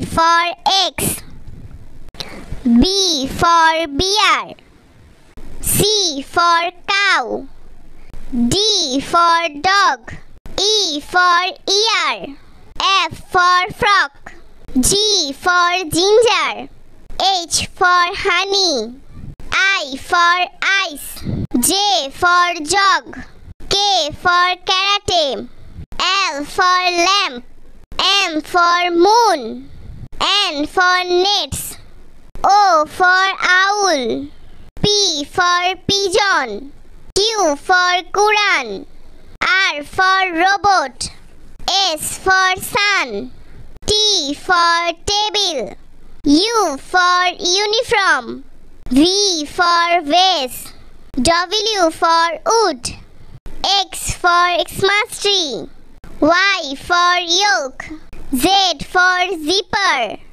for X. B for bear. C for cow. D for dog. E for ear. F for frog. G for ginger. H for honey. I for ice. J for jog. K for karate. L for lamp. M for moon. N for nets. O for owl. P for pigeon. Q for Quran. R for robot. S for sun. T for table. U for uniform. V for vase. W for wood. X for Xmas tree. Y for yoke. Z for zipper.